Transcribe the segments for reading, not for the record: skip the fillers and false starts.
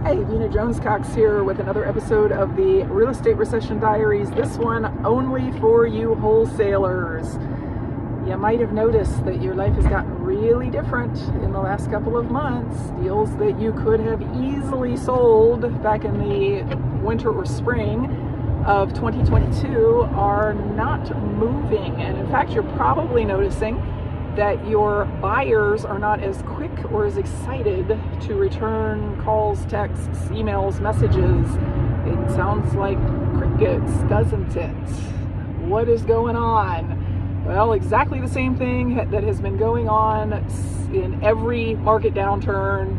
Hey, Vina Jones-Cox here with another episode of the Real Estate Recession Diaries. This one only for you wholesalers. You might have noticed that your life has gotten really different in the last couple of months. Deals that you could have easily sold back in the winter or spring of 2022 are not moving. And in fact, you're probably noticing that your buyers are not as quick or as excited to return calls, texts, emails, messages. It sounds like crickets, doesn't it? What is going on? Well, exactly the same thing that has been going on in every market downturn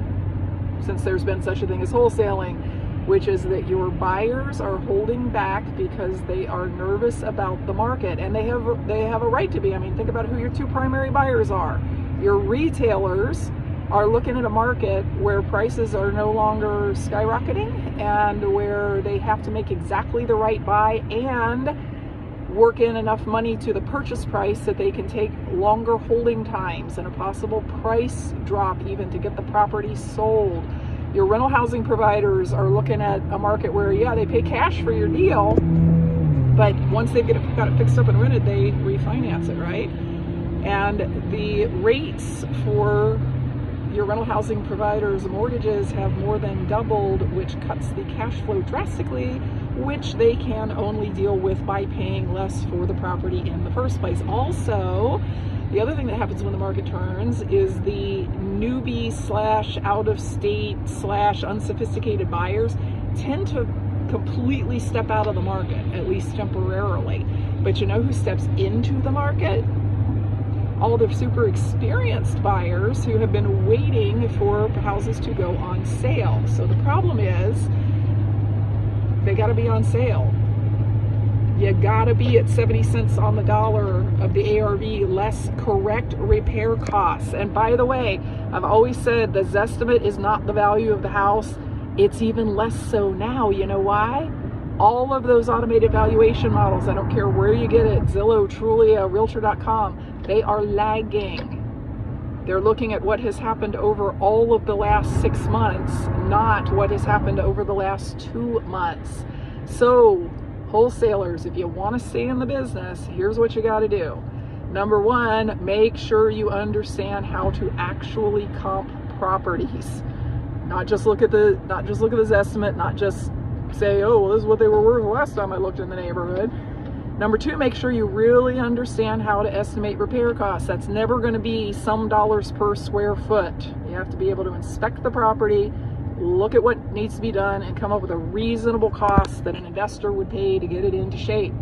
since there's been such a thing as wholesaling, which is that your buyers are holding back because they are nervous about the market, and they have a right to be. I mean, think about who your two primary buyers are. Your retailers are looking at a market where prices are no longer skyrocketing and where they have to make exactly the right buy and work in enough money to the purchase price that they can take longer holding times and a possible price drop even to get the property sold. Your rental housing providers are looking at a market where, yeah, they pay cash for your deal, but once they've got it fixed up and rented, they refinance it, right? And the rates for your rental housing providers' mortgages have more than doubled, which cuts the cash flow drastically, which they can only deal with by paying less for the property in the first place. Also, the other thing that happens when the market turns is the newbie / out-of-state / unsophisticated buyers tend to completely step out of the market, at least temporarily. But you know who steps into the market? All the super experienced buyers who have been waiting for houses to go on sale. So the problem is they got to be on sale. You gotta be at 70 cents on the dollar of the ARV less correct repair costs. And by the way, I've always said the Zestimate is not the value of the house. It's even less so now. You know why? All of those automated valuation models, I don't care where you get it, Zillow, Trulia, Realtor.com, they are lagging. They're looking at what has happened over all of the last 6 months, not what has happened over the last 2 months. So, wholesalers, if you want to stay in the business, here's what you got to do. Number one, make sure you understand how to actually comp properties. Not just look at the Zestimate, not just say, oh, well, this is what they were worth the last time I looked in the neighborhood. Number two, make sure you really understand how to estimate repair costs. That's never going to be some dollars per square foot. You have to be able to inspect the property, look at what needs to be done, and come up with a reasonable cost that an investor would pay to get it into shape.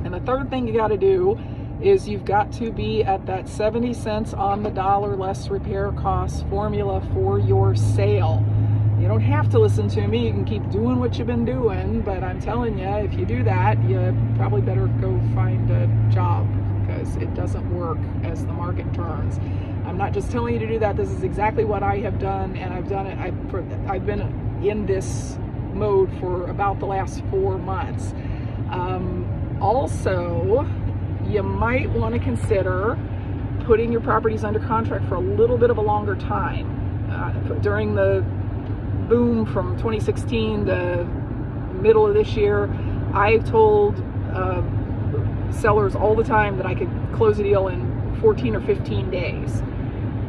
And the third thing you got to do is you've got to be at that 70 cents on the dollar less repair costs formula for your sale. You don't have to listen to me. You can keep doing what you've been doing, but I'm telling you, if you do that, you probably better go find a job, because it doesn't work as the market turns. I'm not just telling you to do that. This is exactly what I have done, and I've done it. I've been in this mode for about the last 4 months. Also, you might want to consider putting your properties under contract for a little bit of a longer time. During the boom from 2016 to middle of this year, I told sellers all the time that I could close a deal in 14 or 15 days.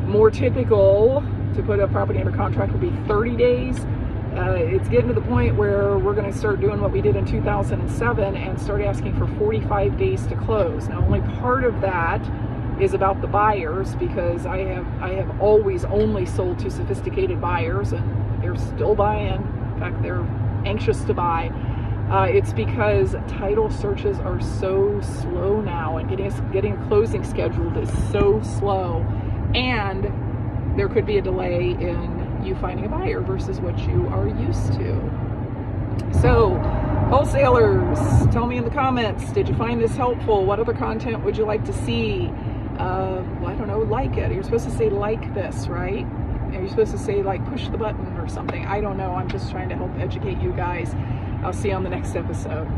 More typical to put a property under contract would be 30 days. It's getting to the point where we're going to start doing what we did in 2007 and start asking for 45 days to close. Now, only part of that is about the buyers, because I have always only sold to sophisticated buyers, and they're still buying. In fact, they're anxious to buy. It's because title searches are so slow now, and getting a closing scheduled is so slow, and there could be a delay in you finding a buyer versus what you are used to. So, wholesalers, tell me in the comments, did you find this helpful? What other content would you like to see? Well, I don't know, like it. You're supposed to say like this, right? You're supposed to say like push the button or something. I don't know. I'm just trying to help educate you guys. I'll see you on the next episode.